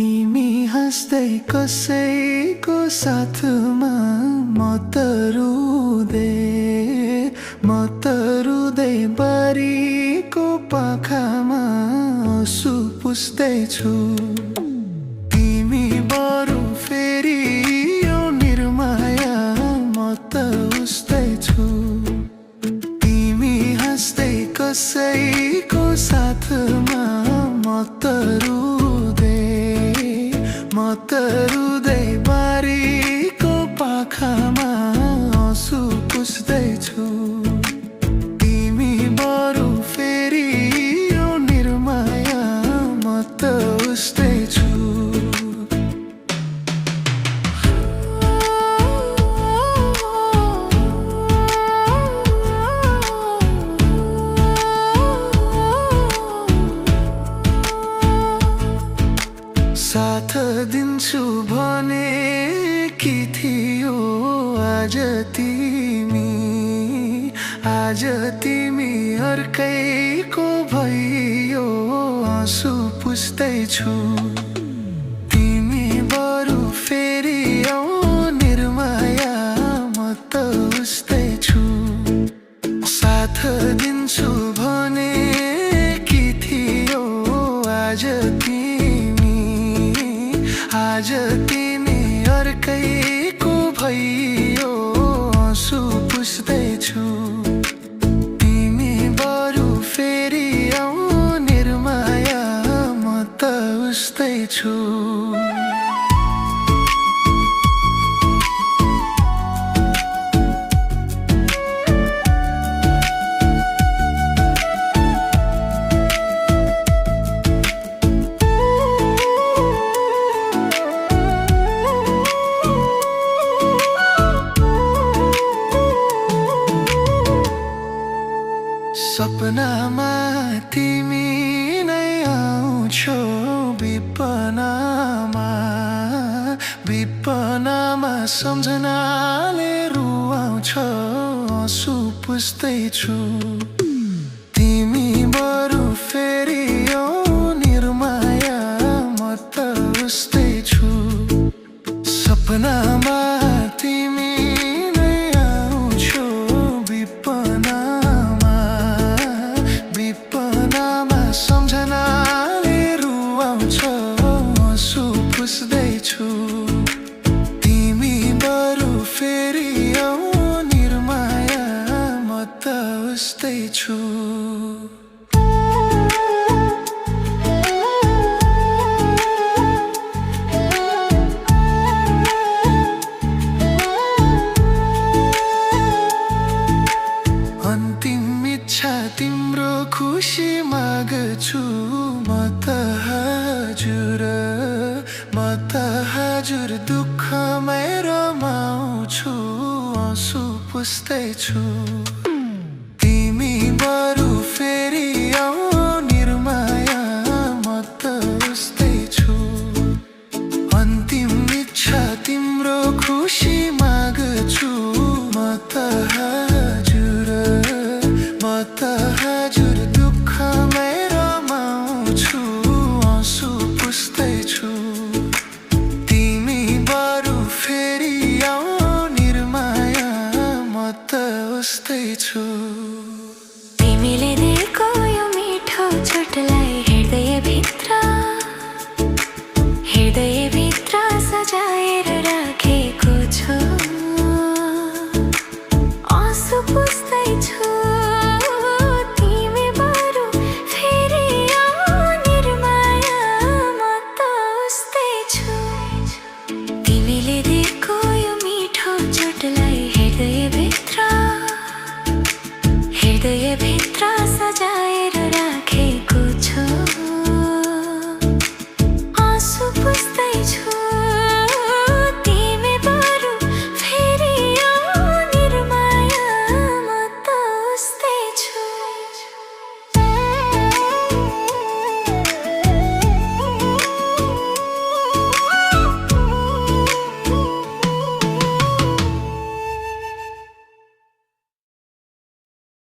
तिमी हाँस्दै कसैको साथमा म त रुँदै बारीको पाखामा आँसु पुस्दैछु। तिमी बरु फेरि यो निर्माया म त उस्तैछु। तिमी हाँस्दै कसैको साथमा म त रुँदै बारीको पाखामा आँसु पुस्दैछु। तिमी बरु फेरि यो निर्माया म त उस्तैछु। साथ दिन्छु भनेकी थियो आज तिमी अर्कैको भइयो आँसु पुस्दैछु। तिमी बरु फेरि आऊ निर्माया म त उस्तैछु। साथ दिन्छु भनेकी थियो आज तिमी अर्कैको भइयो आँसु पुस्दैछु। तिमी बरु फेरि आऊ निर्माया म त उस्तैछु। सपनामा तिमी नै आउँछौ, विपनामा सम्झनाले रुवाउँछौ आँसु पुस्दैछु। तिमी बरु फेरि आऊ निर्माया म त उस्तैछु। सपनामा तिमी नै आउँछौ, विपनामा सम्झनाले रुवाउँछौ आँसु पुस्दैछु। तिमी बरु फेरि आऊ निर्माया म त उस्तैछु। अन्तिम इच्छा तिम्रो खुसी माग्छु म त हजुर दुःखमै रमाउँछु आँसु पुस्दैछु। तिमी बरु